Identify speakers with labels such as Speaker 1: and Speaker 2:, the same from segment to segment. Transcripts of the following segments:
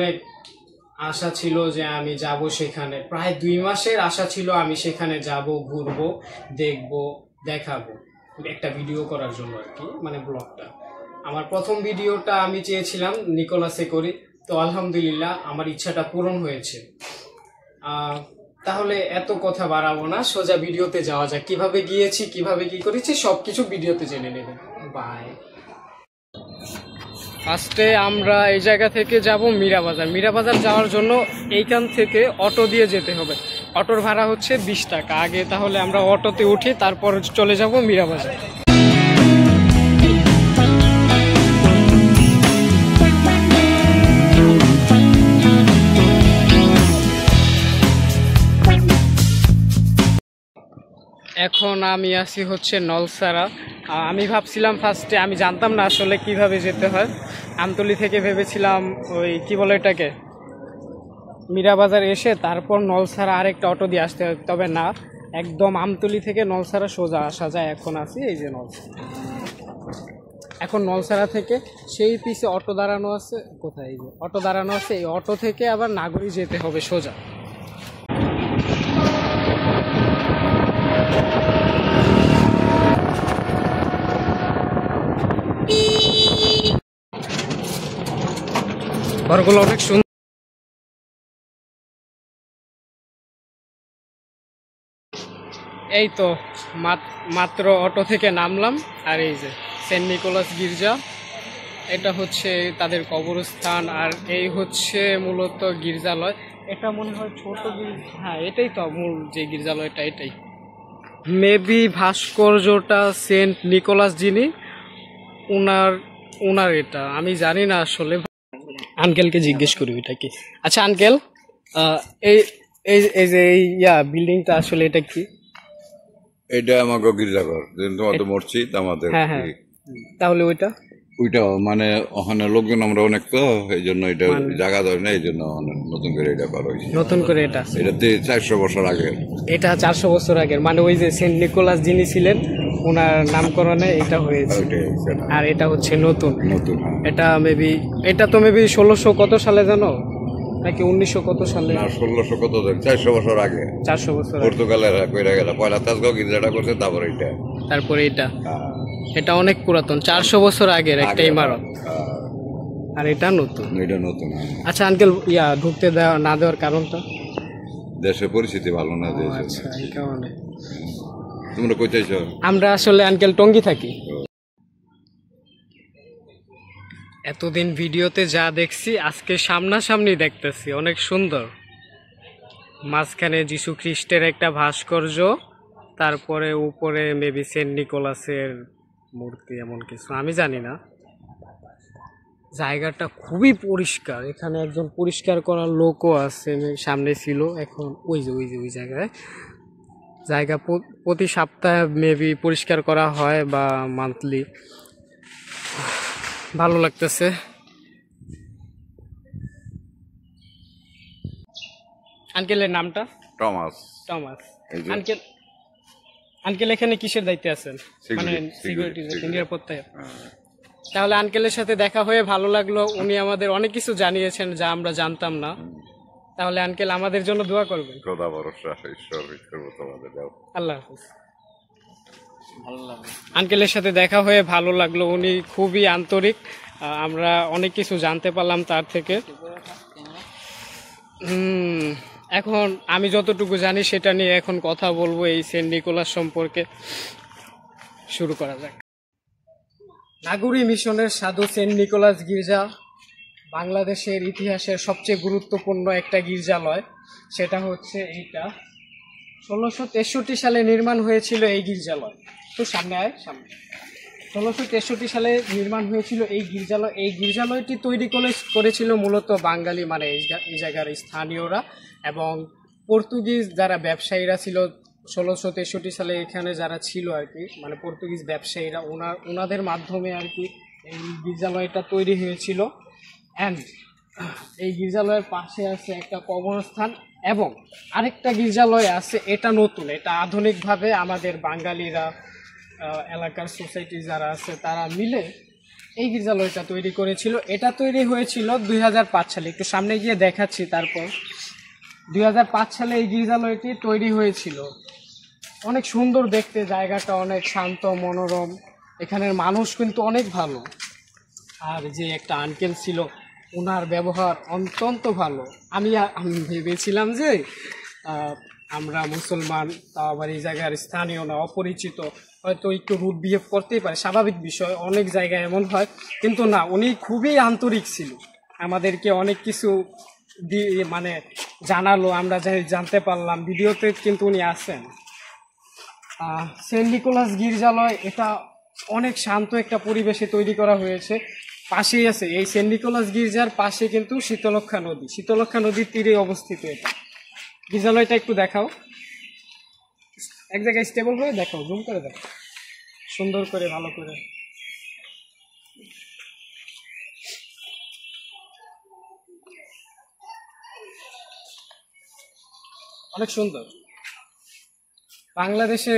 Speaker 1: অনেক আশা ছিল যে আমি যাব সেখানে, প্রায় 2 মাসের আশা ছিল আমি সেখানে যাব, ঘুরবো, দেখবো, দেখাবো, একটা ভিডিও করার জন্য আর কি, মানে ব্লগটা। আমার প্রথম ভিডিওটা আমি চেয়েছিলাম নিকোলাসে করি, তো আলহামদুলিল্লাহ আমার ইচ্ছাটা পূরণ হয়েছে। তাহলে এত কথা বাড়াবো না, সোজা ভিডিওতে যাওয়া যাক। কিভাবে গিয়েছি, কিভাবে কি করেছি সবকিছু ভিডিওতে জেনে নেবেন। বাই। ফার্স্টে আমরা এই জায়গা থেকে যাব মীরাবাজার। মীরাবাজার যাওয়ার জন্য এইখান থেকে অটো দিয়ে যেতে হবে। অটোর ভাড়া হচ্ছে 20 টাকা আগে, তাহলে আমরা অটোতে উঠি, তারপর চলে যাব মীরাবাজার। এখন আমি আছি হচ্ছে নলসারা। আমি ভাবছিলাম ফার্স্টে, আমি জানতাম না আসলে কিভাবে যেতে হয়। আমতলী থেকে ভেবেছিলাম ওই কি বলে এটাকে, মীরাবাজার এসে তারপর নলসারা আরেকটা অটো দিয়ে আসতে হয়, তবে না, একদম আমতলী থেকে নলসারা সোজা আসা যায়। এখন আছি এই যে নলসারা। এখন নলসারা থেকে সেই পিছে অটো দাঁড়ানো আছে, কোথায়, এই যে অটো দাঁড়ানো আছে, এই অটো থেকে আবার নাগরী যেতে হবে সোজা। ঘরগুলো অনেক সুন্দর। এই তো মাত্র অটো থেকে নামলাম, আর এই যে সেন্ট নিকোলাস গির্জা, এটা হচ্ছে তাদের কবরস্থান, আর এই হচ্ছে মূলত গির্জালয়। এটা মনে হয় ছোট গির্জা, হ্যাঁ এটাই তো মূল যে গির্জালয়টা, এটাই মেবি ভাস্কর্যটা সেন্ট নিকোলাস যিনি, উনার এটা আমি জানি না আসলে, আঙ্কেলকে জিজ্ঞেস করি এটা কি। আচ্ছা আঙ্কেল, এই এই যে বিল্ডিংটা আসলে এটা কি?
Speaker 2: এটা আমাকে গির্জাঘর, তোমাদের মসজিদ আমাদের।
Speaker 1: হ্যাঁ হ্যাঁ, তাহলে ওইটা
Speaker 2: মানে ওখানে লোকজন আমরা অনেক, তো এই জন্য এটা জায়গা ধরে না, এই জন্য নতুন করে এটা করা হয়েছে।
Speaker 1: নতুন করে এটা
Speaker 2: 400 বছর আগের।
Speaker 1: এটা 400 বছর আগের, মানে ওই যে সেন্ট নিকোলাস যিনি ছিলেন ওনার নামকরণে এটা হয়েছে। আর এটা হচ্ছে নতুন। এটা মেবি, এটা তো মেবি 1600 কত সালে জানো, নাকি 1900 কত সালে?
Speaker 2: না 1600 কত, 400 বছর আগে।
Speaker 1: 400 বছর
Speaker 2: পর্তুগালের কইরা গেল, পয়লা তাজগাঁও গির্জাটা করছে, তারপরে এটা
Speaker 1: এটা অনেক পুরাতন, 400 বছর আগের একটা ইমারত। আর এটা নতুন। আচ্ছা আঙ্কেল, ঢুকতে না দেওয়ার কারণটা?
Speaker 2: দেশের পরিস্থিতি ভালো না।
Speaker 1: আচ্ছা এই কারণে।
Speaker 2: তোমরা কই চাইছো?
Speaker 1: আমরা আসলে আঙ্কেল টঙ্গী থাকি। এতদিন ভিডিওতে যা দেখছি আজকে সামনাসামনি দেখতেছি, অনেক সুন্দর। মাঝখানে যীশু খ্রিস্টের একটা ভাস্কর্য, তারপরে উপরে মেবি সেন্ট নিকোলাসের মূর্তি, এমন কিছু আমি জানি না। জায়গাটা খুবই পরিষ্কার, এখানে একজন পরিষ্কার করার লোকও আছে, সামনে ছিল, এখন ওই জায়গায় জায়গা প্রতি সপ্তাহে মেবি পরিষ্কার করা হয় বা মান্থলি। ভালো লাগতেছে। আঙ্কেলের নামটা?
Speaker 2: টমাস।
Speaker 1: আঙ্কেল এখানে কিসের দায়িত্বে আছেন? মানে সিকিউরিটি, নিরাপত্তায়। তাহলে আঙ্কেলের সাথে দেখা হয়ে ভালো লাগলো, উনি আমাদের অনেক কিছু জানিয়েছেন যা আমরা জানতাম না। তাহলে আঙ্কেল আমাদের জন্য দোয়া করবেন।
Speaker 2: খোদা ভরসা, ঈশ্বর তোমাদের দাও।
Speaker 1: আল্লাহ হাফেজ। আঙ্কেলের সাথে দেখা হয়ে ভালো লাগলো, উনি খুবই আন্তরিক, আমরা অনেক কিছু জানতে পারলাম তার থেকে। এখন আমি যতটুকু জানি সেটা নিয়ে এখন কথা বলবো, এই সেন্ট নিকোলাস সম্পর্কে। শুরু করা যাক। নাগরী মিশনের সাধু সেন্ট নিকোলাস গির্জা বাংলাদেশের ইতিহাসের সবচেয়ে গুরুত্বপূর্ণ একটা গির্জালয়। সেটা হচ্ছে এইটা 1663 সালে নির্মাণ হয়েছিল এই গির্জালয়। তো সামনে 1663 সালে নির্মাণ হয়েছিল এই গির্জালয়। এই গির্জালয়টি তৈরি করেছিল মূলত বাঙালি, মানে এই জায়গার স্থানীয়রা, এবং পর্তুগিজ যারা ব্যবসায়ীরা ছিল 1663 সালে এখানে যারা ছিল আর কি, মানে পর্তুগিজ ব্যবসায়ীরা, ওনাদের মাধ্যমে আর কি এই গির্জালয়টা তৈরি হয়েছিল। অ্যান্ড এই গির্জালয়ের পাশে আছে একটা কবরস্থান, এবং আরেকটা গির্জালয় আছে, এটা নতুন, এটা আধুনিকভাবে আমাদের বাঙালিরা, এলাকার সোসাইটি যারা আছে তারা মিলে এই গির্জালয়টা তৈরি করেছিল। এটা তৈরি হয়েছিল 2005 সালে। একটু সামনে গিয়ে দেখাচ্ছি। তারপর 2005 সালে এই গির্জালয়টি তৈরি হয়েছিল। অনেক সুন্দর দেখতে, জায়গাটা অনেক শান্ত মনোরম, এখানের মানুষ কিন্তু অনেক ভালো। আর যে একটা আঙ্কেল ছিল, ওনার ব্যবহার অত্যন্ত ভালো। আমি ভেবেছিলাম যে আমরা মুসলমান, তাও আবার এই জায়গার স্থানীয় না, অপরিচিত, হয়তো একটু রুড বিহেভ করতেই পারে, স্বাভাবিক বিষয়, অনেক জায়গায় এমন হয়। কিন্তু না, উনি খুবই আন্তরিক ছিল, আমাদেরকে অনেক কিছু মানে জানালো, আমরা জানতে পারলাম। ভিডিওতে কিন্তু উনি আছেন। সেন্ট নিকোলাস গির্জালয়, এটা অনেক শান্ত একটা পরিবেশে তৈরি করা হয়েছে। পাশেই আছে এই সেন্ট নিকোলাস গির্জার পাশে কিন্তু শীতলক্ষা নদী, শীতলক্ষা নদীর তীরে অবস্থিত এটা। গির্জালয়টা একটু দেখাও, এক জায়গায় স্টেবল হয়ে দেখাও, জুম করে দেখো সুন্দর করে, ভালো করে। অনেক সুন্দর। বাংলাদেশে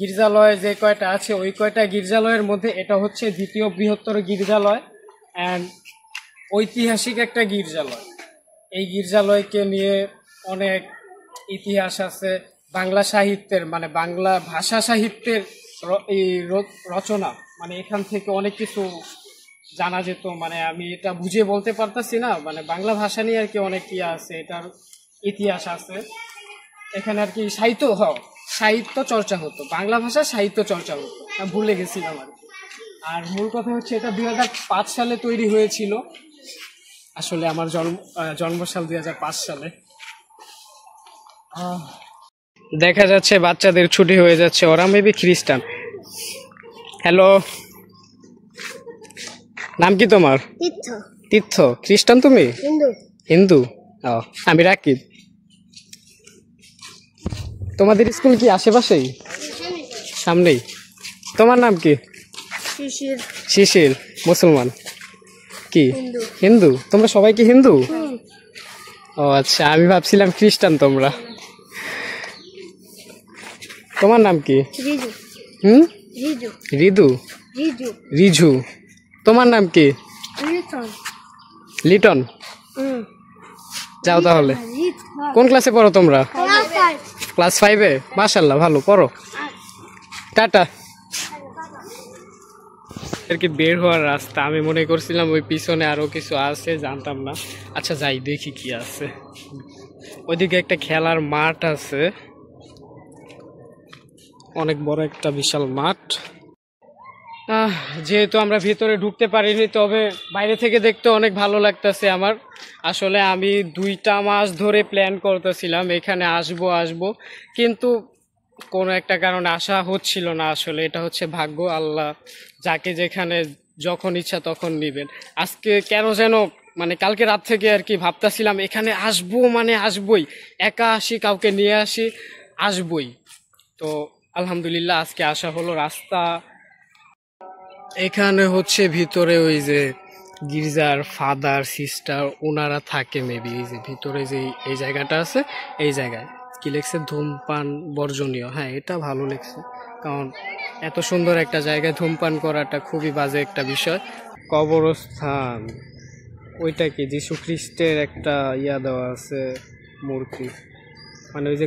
Speaker 1: গির্জালয় যে কয়টা আছে, ওই কয়টা গির্জালয়ের মধ্যে এটা হচ্ছে দ্বিতীয় বৃহত্তর গির্জালয় অ্যান্ড ঐতিহাসিক একটা গির্জালয়। এই গির্জালয়কে নিয়ে অনেক ইতিহাস আছে। বাংলা সাহিত্যের, মানে বাংলা ভাষা সাহিত্যের এই রচনা, মানে এখান থেকে অনেক কিছু জানা যেত। মানে আমি এটা বুঝে বলতে পারতাছি না, মানে বাংলা ভাষা নিয়ে আর কি অনেক আছে, এটার ইতিহাস আছে এখানে আর কি। সাহিত্য চর্চা হতো, বাংলা ভাষা সাহিত্য চর্চা হতো, ভুলে গেছিলাম আর কি। আর মূল কথা হচ্ছে এটা 2005 সালে তৈরি হয়েছিল। আসলে আমার জন্মসাল 2005 সালে। দেখা যাচ্ছে বাচ্চাদের ছুটি হয়ে যাচ্ছে, ওরা মেবি খ্রিস্টান। হ্যালো, নাম কি তোমার? তীর্থ। খ্রিস্টান তুমি? হিন্দু। ও, আমি রাকিব। তোমাদের স্কুল কি আশেপাশেই? সামনেই। তোমার নাম কি? শিশির। মুসলমান? কি হিন্দু? তোমরা সবাই কি হিন্দু? ও আচ্ছা, আমি ভাবছিলাম খ্রিস্টান তোমরা। তোমার নাম কি? রিদু। রিজু। তোমার নাম কি? লিটন। যাও তাহলে। কোন ক্লাসে পড়ো তোমরা? ক্লাস 5-এ। মাশাআল্লাহ, ভালো পড়ো। টাটা। আর কি বের হওয়ার রাস্তা, আমি মনে করছিলাম ওই পিছনে আরো কিছু আছে, জানতাম না। আচ্ছা যাই দেখি কি আছে। ওইদিকে একটা খেলার মাঠ আছে, অনেক বড় একটা বিশাল মাঠ। যেহেতু আমরা ভিতরে ঢুকতে পারিনি, তবে বাইরে থেকে দেখতে অনেক ভালো লাগতেছে আমার। আসলে আমি 2টা মাস ধরে প্ল্যান করতেছিলাম এখানে আসবো, কিন্তু কোনো একটা কারণে আসা হচ্ছিল না। আসলে এটা হচ্ছে ভাগ্য, আল্লাহ যাকে যেখানে যখন ইচ্ছা তখন নিবেন। আজকে কেন যেন, মানে কালকে রাত থেকে আর কি ভাবতেছিলাম এখানে আসবো, মানে আসবই, একা আসি কাউকে নিয়ে আসি, আসবই। তো আলহামদুলিল্লাহ আজকে আসা হলো। রাস্তা এখানে হচ্ছে ভিতরে ওই যে গির্জার ফাদার সিস্টার ওনারা থাকে মেবি। এই যে ভিতরে যে এই জায়গাটা আছে, এই জায়গায় কি লেখছে, ধূমপান বর্জনীয়। হ্যাঁ, এটা ভালো লেখছে, কারণ এত সুন্দর একটা জায়গায় ধূমপান করাটা খুবই বাজে একটা বিষয়। কবরস্থান, ওইটা কি যীশু খ্রিস্টের একটা দেওয়া আছে মূর্তি, মানে ওই যে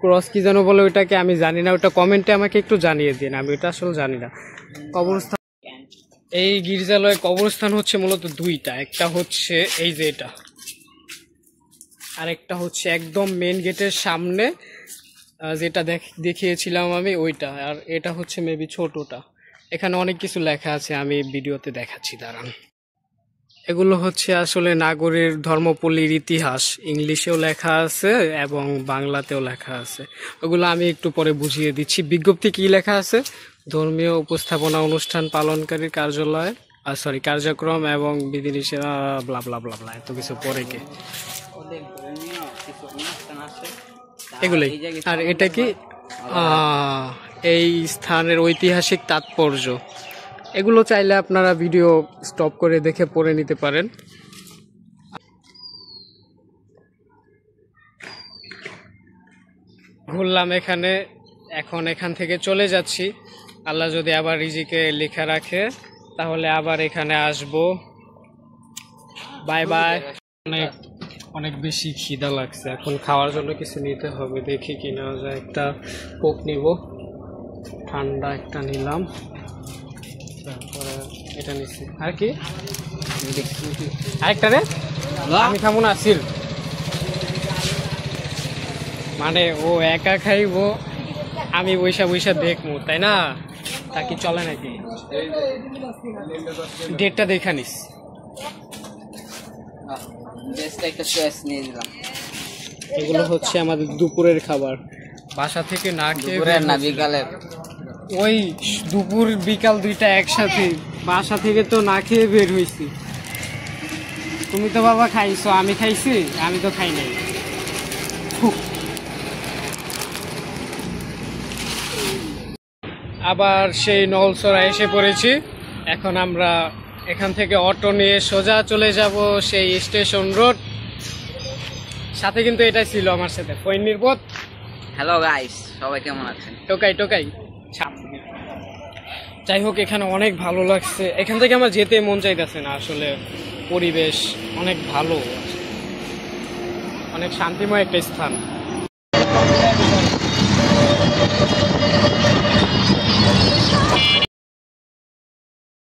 Speaker 1: ক্রস কি যেন বলে, ওইটাকে আমি জানি না, ওটা কমেন্টে আমাকে একটু জানিয়ে দিন, আমি ওটা আসলে জানি না। কবরস্থান, এই গির্জালয়ে কবরস্থান হচ্ছে মূলত 2টা, একটা হচ্ছে এই যে এটা, আর একটা হচ্ছে একদম মেন গেটের সামনে যেটা দেখিয়েছিলাম আমি, ওইটা। আর এটা হচ্ছে মেবি ছোটটা। এখানে অনেক কিছু লেখা আছে, আমি ভিডিওতে দেখাচ্ছি, দাঁড়ান। এগুলো হচ্ছে আসলে নাগরের ধর্মপল্লীর ইতিহাস, ইংলিশেও লেখা আছে এবং বাংলাতেও লেখা আছে। ওগুলো আমি একটু পরে বুঝিয়ে দিচ্ছি। বিজ্ঞপ্তি কি লেখা আছে, ধর্মীয় উপস্থাপনা অনুষ্ঠান পালনকারী কার্যালয়, কার্যক্রম এবং বিধিনিষেধ ব্লা ব্লা ব্লা ব্লা, এত কিছু পরে কে এগুলোই। আর এটা কি, এই স্থানের ঐতিহাসিক তাৎপর্য, এগুলো চাইলে আপনারা ভিডিও স্টপ করে দেখে পড়ে নিতে পারেন। ঘুরলাম এখানে, এখন এখান থেকে চলে যাচ্ছি। আল্লাহ যদি আবার রিজিকে লেখা রাখে তাহলে আবার এখানে আসবো। Bye bye. অনেক অনেক বেশি খিদা লাগছে, এখন খাওয়ার জন্য কিছু নিতে হবে, দেখি কি নেওয়া যায়। একটা কোক নিব, ঠান্ডা একটা নিলাম, তারপরে এটা নিচ্ছি। আর কি আরেকটা রে, আমি খাবো না সিল, মানে ও একা খাইবো, আমি বৈশা বৈশা দেখবো, তাই না? তা কি চলে নাকি? ডেটটা দেখা নিস। এগুলো হচ্ছে আমাদের দুপুরের খাবার, বাসা থেকে না খেয়ে
Speaker 3: না বিকালের।
Speaker 1: ওই দুপুর বিকাল দুইটা একসাথে, বাসা থেকে তো না খেয়ে বের হয়েছি। তুমি তো বাবা খাইছো, আমি খাইছি? আমি তো খাই নাই। আবার সেই নলছড়া এসে পড়েছি। এখন আমরা এখান থেকে অটো নিয়ে সোজা চলে যাব সেই স্টেশন রোড। সাথে কিন্তু এটাই ছিল আমার সাথে ফৈনির পথ।
Speaker 3: হ্যালো গাইস, সবাই কেমন আছেন?
Speaker 1: টোকাই টোকাই ছাপ। যাই হোক, এখানে অনেক ভালো লাগছে, এখান থেকে আমার যেতে মন চাইতেছে না আসলে। পরিবেশ অনেক ভালো, অনেক শান্তিময় একটা স্থান।